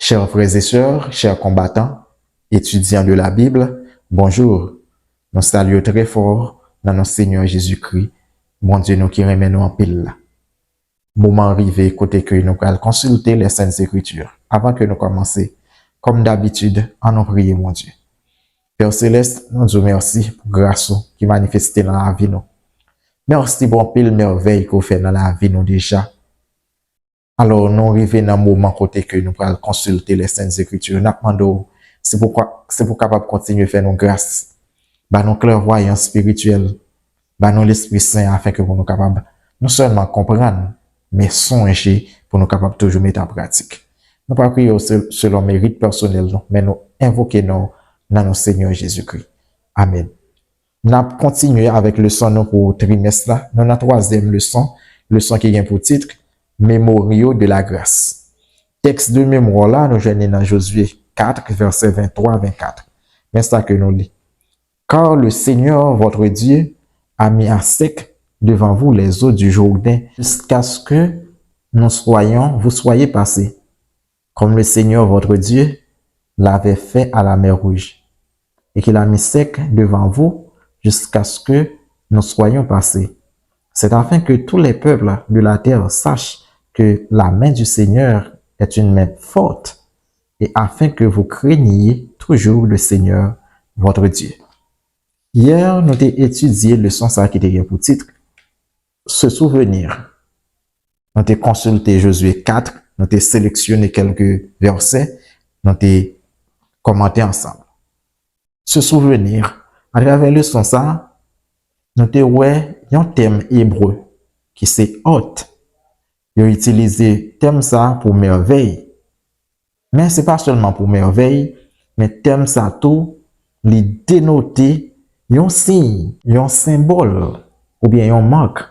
Chers frères et sœurs, chers combattants, étudiants de la Bible, bonjour. Nous saluons très fort dans notre Seigneur Jésus-Christ. Bon Dieu, nous qui remet nous en pile là. Moment arrivé, côté que nous allons consulter les Saintes Écritures. Avant que nous commencions, comme d'habitude, en nous prier, mon Dieu. Père Céleste, nous disons merci pour grâce qui manifesté dans la vie nous. Merci pour pile merveille qu'on fait dans la vie nous déjà. Alors, nous arrivons dans le moment côté que nous allons consulter les Saintes Écritures. Nous demandons, c'est pour capable continuer à faire nos grâces. Bah, nos clairvoyance spirituelle. Bah, nous l'Esprit Saint afin que nous soyons capables non seulement comprendre, mais songer pour nous capables toujours mettre en pratique. Nous pas prier selon mérite personnel, mais nous invoquer dans notre Seigneur Jésus-Christ. Amen. Nous allons continuer avec le leçon pour trimestre là. Dans la troisième leçon qui vient pour titre Mémoriaux de la grâce. Texte de mémoire là, nous joignons dans Josué 4, verset 23 à 24. Mais ça que nous lisons. Car le Seigneur, votre Dieu, a mis à sec devant vous les eaux du Jourdain jusqu'à ce que vous soyez passés, comme le Seigneur, votre Dieu, l'avait fait à la mer Rouge, et qu'il a mis sec devant vous jusqu'à ce que nous soyons passés. C'est afin que tous les peuples de la terre sachent que la main du Seigneur est une main forte, et afin que vous craigniez toujours le Seigneur, votre Dieu. Hier, nous avons étudié le son qui était pour titre se souvenir. Nous avons consulté Josué 4, nous avons sélectionné quelques versets, nous avons commenté ensemble. Se souvenir. À travers le son nous avons un thème hébreu qui c'est hôte. Ils ont utilisé thème ça pour merveille. Mais c'est pas seulement pour merveille, mais thème ça tout, les dénoter un signe, un symbole, ou bien un marque.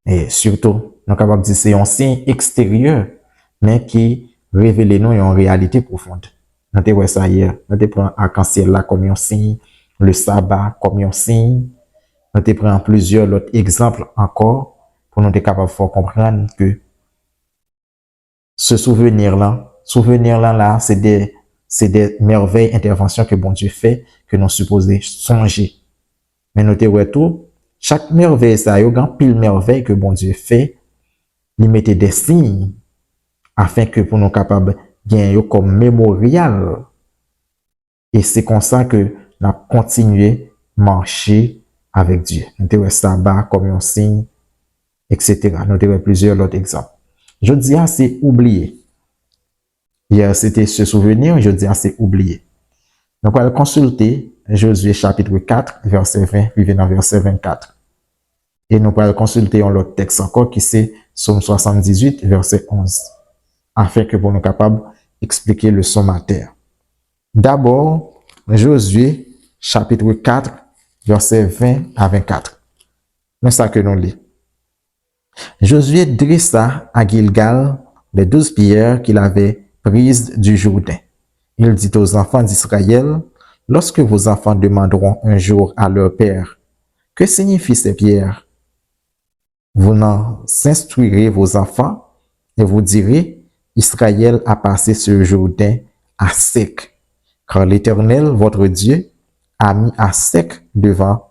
Et surtout, nous sommes capables de dire que c'est un signe extérieur, mais qui révèle nous une réalité profonde. Nous avons vu ça hier. Nous avons pris l'arc-en-ciel là comme un signe, le sabbat comme un signe. Nous avons pris plusieurs autres exemples encore pour nous être capables de comprendre que ce souvenir-là, c'est des merveilles, interventions que bon Dieu fait, que nous supposons songer. Mais notez tout, chaque merveille, ça y a un pile merveille que bon Dieu fait, il mettait des signes, afin que pour nous capables de gagner comme mémorial. Et c'est comme ça que nous avons continué à marcher avec Dieu. Notez le sabbat comme un signe, etc. Notez plusieurs autres exemples. Je dis, c'est oublié. Hier, c'était se souvenir, je dis, c'est oublié. Donc, on va consulter Josué chapitre 4, verset 20, puis dans verset 24. Et nous allons consulter un autre texte encore qui c'est Psaume 78, verset 11, afin que pour nous capables d'expliquer le sommaire. D'abord, Josué chapitre 4, verset 20 à 24. C'est ça que nous lisons. Josué dressa à Gilgal les 12 pierres qu'il avait prises du Jourdain. Il dit aux enfants d'Israël, lorsque vos enfants demanderont un jour à leur père, que signifient ces pierres? Vous n'en instruirez vos enfants et vous direz, Israël a passé ce Jourdain à sec, car l'Éternel, votre Dieu, a mis à sec devant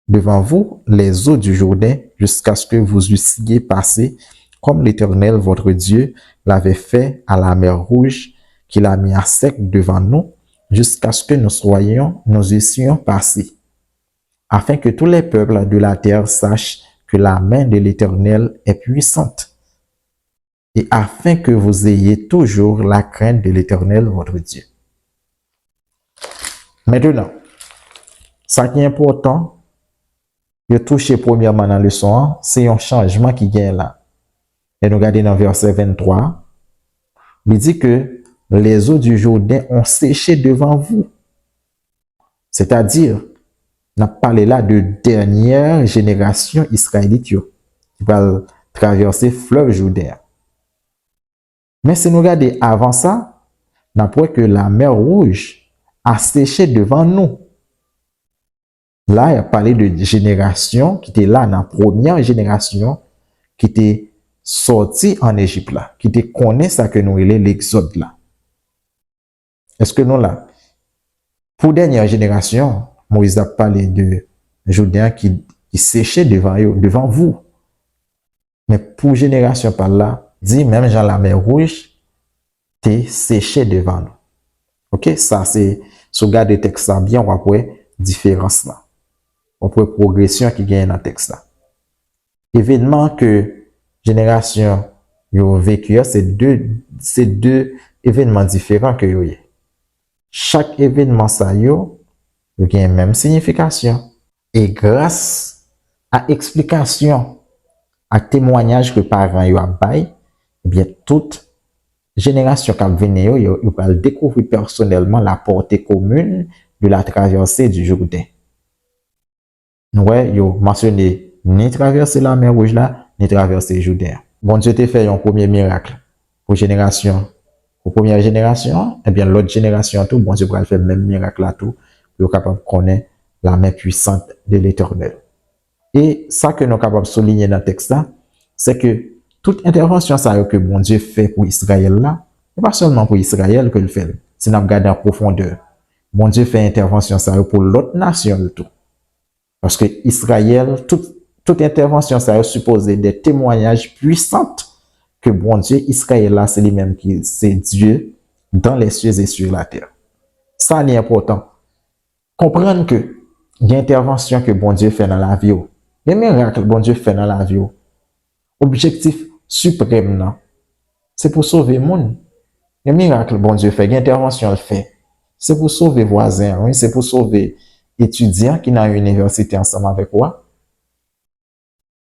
vous les eaux du Jourdain jusqu'à ce que vous eussiez passé, comme l'Éternel, votre Dieu, l'avait fait à la mer Rouge, qu'il a mis à sec devant nous, jusqu'à ce que nous eussions passé, afin que tous les peuples de la terre sachent que la main de l'Éternel est puissante, et afin que vous ayez toujours la crainte de l'Éternel, votre Dieu. Maintenant, ça qui est important, de toucher premièrement dans le son, c'est un changement qui vient là. Et nous regardons dans verset 23, il dit que les eaux du Jourdain ont séché devant vous. C'est-à-dire, on a parlé là de dernière génération israélite qui va traverser le fleuve Jourdain. Mais si nous regardons avant ça, on a que la mer Rouge a séché devant nous. Là, il a parlé de génération qui était là dans la première génération qui était sorti en Égypte là, qui te connaît ça que nous relais l'exode là. Est-ce que nous là, pour dernière génération, Moïse a parlé de Jourdain qui séchait devant vous. Mais pour génération par là, dit même Jean la mer rouge, t'es séché devant nous. Ok, ça c'est, si vous regardez le texte là bien, on va voir différence là. On peut progression qui gagne dans le texte là. Événement que génération yo vécu, c'est deux événements différents que yo. Chaque événement ça yo gagne même signification. Et grâce à explication, à témoignage que parents yo a bail, eh bien toute génération qui vient yo va découvrir personnellement la portée commune de la traversée du Jourdain. Ouais, yo mentionné ni traverser la mer Rouge là, ni traverser le Jourdain. Bon Dieu t'a fait un premier miracle pour génération. Pour première génération, eh bien l'autre génération tout, bon Dieu va faire le même miracle là tout, pour capable de connaître la main puissante de l'Éternel. Et ça que nous sommes capables de souligner dans le texte là, c'est que toute intervention ça que bon Dieu fait pour Israël là, c'est pas seulement pour Israël que le fait. Si nous regardons en profondeur, bon Dieu fait intervention ça pour l'autre nation tout. Parce que Israël, toute intervention ça est supposé des témoignages puissants que bon Dieu, Israël là, c'est lui-même qui, c'est Dieu dans les cieux et sur la terre. Ça est important. Comprendre que il y a intervention que bon Dieu fait dans la vie. Les miracles que bon Dieu fait dans la vie. Objectif suprême, non? C'est pour sauver le monde. Les miracles que bon Dieu fait, l'intervention le fait. C'est pour sauver voisins, oui, c'est pour sauver étudiants qui dans une université ensemble avec moi.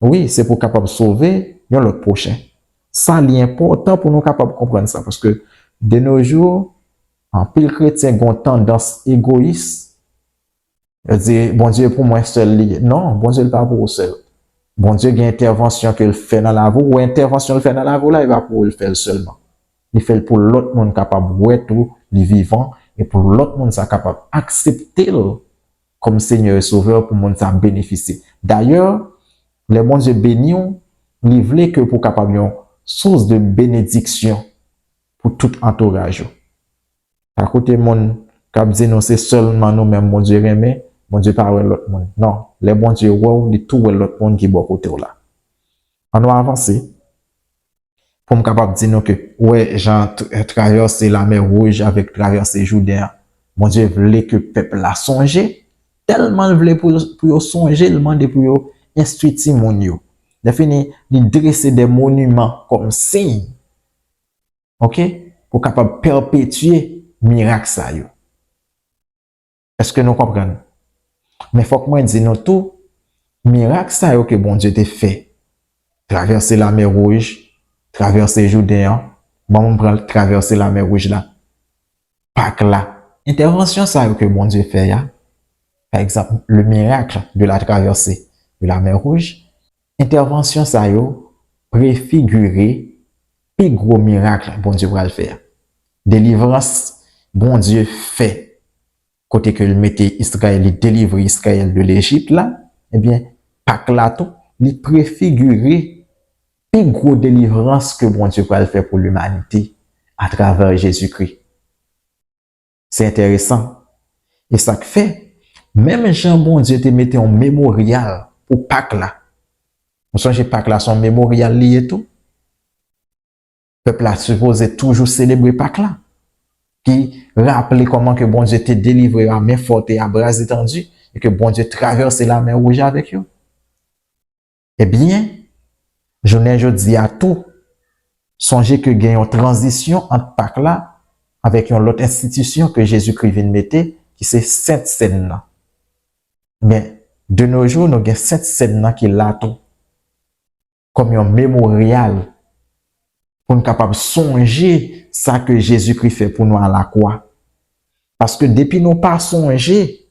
Oui, c'est pour capable sauver l'autre prochain. Ça est important pour nous capables de comprendre ça parce que de nos jours, en pile chrétien ont tendance égoïste. Il dit, bon Dieu pour moi seul lié. Non, bon Dieu pas pour vous seul. Bon Dieu, il y a une intervention qu'il fait dans la vie, ou intervention qu'il fait dans la vie, là, il va pour le faire seulement. Il fait pour l'autre monde capable de voir tout, les vivants, et pour l'autre monde, ça capable d'accepter comme Seigneur et Sauveur pour monde ça bénéficier. D'ailleurs, les bons Dieu bénis, ils voulaient que pour capable une source de bénédiction pour tout entourage. À côté monde, cap dit non, c'est seulement nous-mêmes, mon Dieu aimé, mon Dieu pas l'autre monde. Non, les bons Dieu ouais, tout l'autre monde qui est bon côté là. On va avancer pour me capable dire nous que ouais, Jean traversé la mer Rouge avec traversé Jourdain. Mon Dieu voulait que le peuple la songé, tellement il voulait pour songer, il demandait pour instruire mon yo. Il fini de dresser des monuments comme signe. OK? Pour capable perpétuer miracle ça yo. Est-ce que nous comprenons? Mais faut que moi dise nous tout miracle ça yo que bon Dieu t'a fait. Traverser la mer Rouge, traverser Jourdain, bon on prend traverser la mer Rouge là. Pâques là. Intervention ça que bon Dieu fait ya. Par exemple, le miracle de la traversée de la mer Rouge, intervention ça yo préfigurer plus gros miracle bon Dieu va le faire. Délivrance bon Dieu fait côté que le mettait Israël, il délivre Israël de l'Égypte là, eh bien Pâques là tout, il préfigurer plus gros délivrance que bon Dieu va le faire pour l'humanité à travers Jésus-Christ. C'est intéressant. Et ça fait, même Jean bon Dieu te mette un mémorial pour Pâques là. Vous songez Pâques là, son mémorial lié tout. Le peuple a supposé toujours célébrer Pâques là. Qui rappelait comment que bon Dieu te délivré à main forte et à bras étendus et que bon Dieu traversait la mer Rouge avec eux. Eh bien, je ne dis à tout, songez que il y a une transition entre Pâques là avec une autre institution que Jésus-Christ vient de mettre, qui c'est Sainte Seine là. Mais de nos jours, nous avons Sainte Seine là qui est là tout, comme un mémorial pour nous capable songer ça que Jésus-Christ fait pour nous à la croix. Parce que depuis nous pas songer,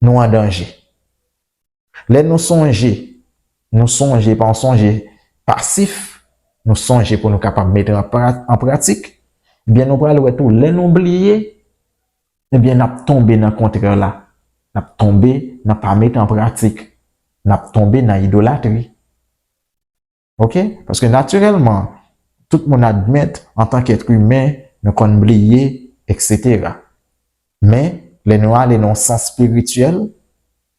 nous en danger. Les nous songer pas en songer passif, nous songer pour nous capable mettre en pratique. Bien nous prenons tout, les nous oublier, eh bien nous tombé dans le contraire là. Nous tombé, nous pas mettre en pratique. Nous tombé dans l'idolâtrie. OK? Parce que naturellement, tout le monde admet en tant qu'être humain, nous qu'on oublier, etc. Mais les noirs, les non-sens spirituels,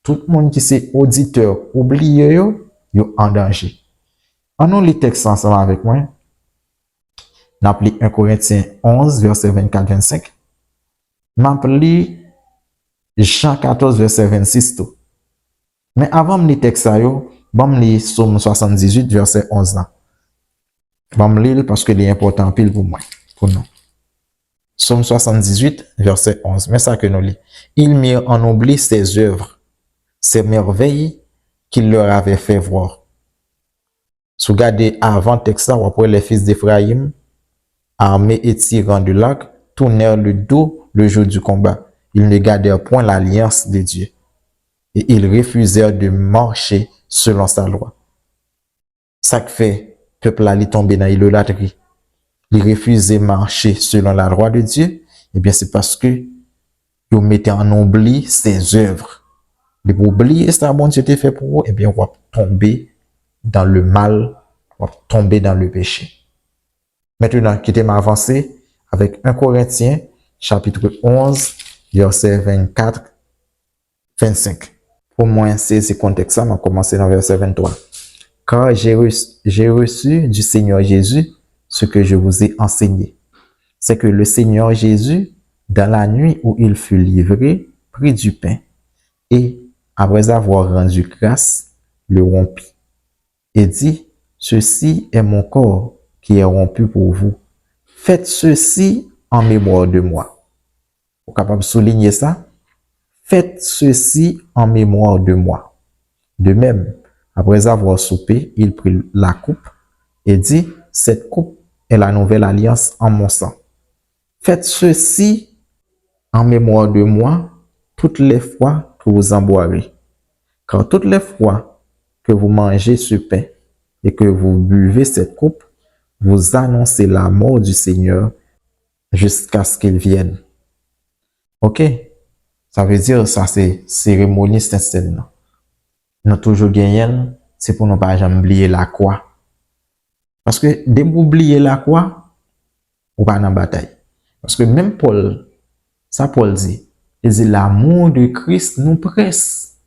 tout le monde qui c'est auditeur, oublié yo, yo en danger. En nous les textes ensemble avec moi. N'appli 1 Corinthiens 11, verset 24-25. M'appli Jean 14, verset 26 tout. Mais avant de lire texte yo, bon me lire Somme 78, verset 11 là. Bon me lire parce que c'est important pile pour moi, pour nous. Somme 78, verset 11. Mais ça que nous lit. Il mit en oubli ses œuvres, ses merveilles qu'il leur avait fait voir. Si vous regardez avant texte là, après les fils d'Éphraïm, armés et tirant du lac, tournèrent le dos le jour du combat. Ils ne gardèrent point l'alliance de Dieu. Et ils refusèrent de marcher selon sa loi. Ça que fait, peuple là, il tombé dans l'idolâtrie. Il refusait de marcher selon la loi de Dieu. Eh bien, c'est parce que ils mettaient en oubli ses œuvres. Mais pour oublier ça, bon Dieu t'a fait pour vous, eh bien, on va tomber dans le mal, on va tomber dans le péché. Maintenant, quittez m'avancer avec 1 Corinthiens, chapitre 11, verset 24-25. Pour moi, c'est ce contexte-là, on va commencer dans verset 23. Car j'ai reçu du Seigneur Jésus ce que je vous ai enseigné. C'est que le Seigneur Jésus, dans la nuit où il fut livré, prit du pain et, après avoir rendu grâce, le rompit et dit, ceci est mon corps qui est rompu pour vous. Faites ceci en mémoire de moi. Vous êtes capable de souligner ça? Faites ceci en mémoire de moi. De même, après avoir soupé, il prit la coupe et dit, cette coupe est la nouvelle alliance en mon sang. Faites ceci en mémoire de moi toutes les fois que vous en boirez. Car toutes les fois que vous mangez ce pain et que vous buvez cette coupe, vous annoncez la mort du Seigneur jusqu'à ce qu'il vienne. OK? Ça veut dire, ça c'est cérémonie sainte. Nous toujours gagnons, c'est pour ne pas jamais oublier la croix. Parce que dès que vous oubliez la croix, vous pas dans la bataille. Parce que même Paul, ça Paul dit, il dit l'amour de Christ nous presse.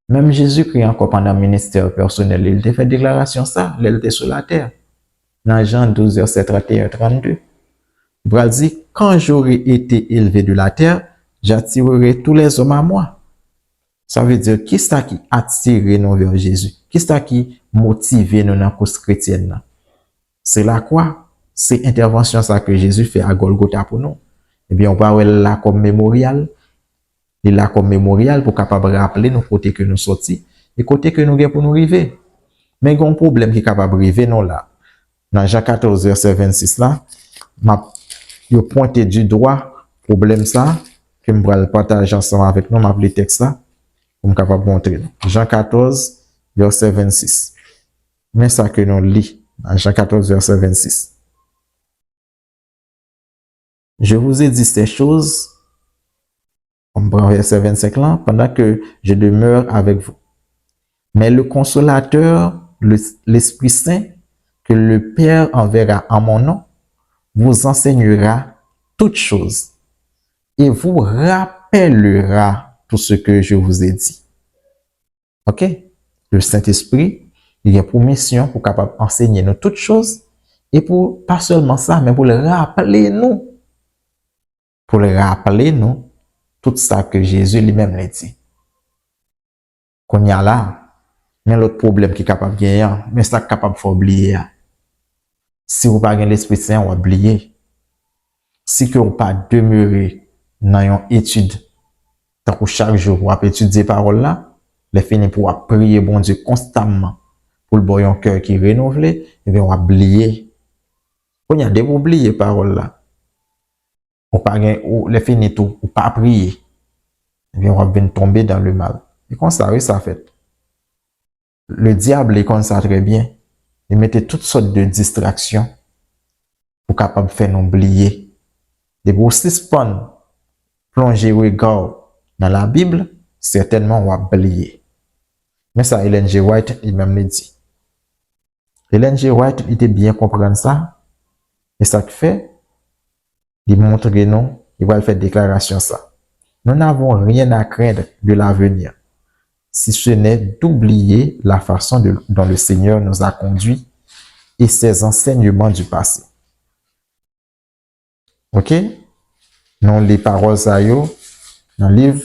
Même Jésus-Christ encore pendant le ministère personnel, il a fait déclaration ça, il était sur la terre. Dans Jean 12, verset 31-32. Il dit, quand j'aurai été élevé de la terre, j'attirerai tous les hommes à moi. Ça veut dire, qui c'est qui attire nous vers Jésus? Qui c'est qui motive nous dans la cause chrétienne? C'est la croix. C'est intervention ça que Jésus fait à Golgotha pour nous. Eh bien, on va là comme mémorial. Il est là comme mémorial pour capable rappeler nos côtés que nous sortis et côté que nous avons pour nous arriver. Mais il y a un problème qui est capable de arriver non là. Dans Jean 14, verset 26 là, je pointe du doigt problème ça que je vais le partager ensemble avec nous, m'appeler texte là pour me capable montrer. Jean 14, verset 26. Mais ça que nous lit dans Jean 14, verset 26. Je vous ai dit ces choses, on prend verset 25 là, pendant que je demeure avec vous. Mais le consolateur, l'Esprit Saint, que le Père enverra en mon nom, vous enseignera toutes choses et vous rappellera tout ce que je vous ai dit. OK? Le Saint-Esprit, il a pour mission pour capable enseigner nous toutes choses et pour pas seulement ça, mais pour le rappeler nous. Pour le rappeler nous tout ça que Jésus lui-même l'a dit. Qu'on y a là, mais l'autre problème qui est capable de gagner, mais ça capable de oublier. Si vous n'avez pas l'Esprit Saint, on va oublier. Si vous n'avez pas demeuré dans une étude, tant que chaque jour, vous avez étudié parole là, les fini pour prier bon Dieu constamment pour le bon cœur qui est renouvelé, et bien on va oublier. Quand il y a des oublier parole là, on pas les fini tout, ou pas prier, et bien on va bien tomber dans le mal. Et comme ça, oui, ça fait. Le diable est comme ça très bien. Il mettait toutes sortes de distractions pour capable faire nous oublier. Et pour suspendre, plonger regard dans la Bible, certainement on va oublier. Mais ça, Ellen G. White, il même le dit. Ellen G. White était bien comprendre ça. Et ça que fait, il montre que non, il va faire déclaration ça. Nous n'avons rien à craindre de l'avenir, si ce n'est d'oublier la façon dont le Seigneur nous a conduits et ses enseignements du passé. Ok? Nous les paroles ça yo, dans le livre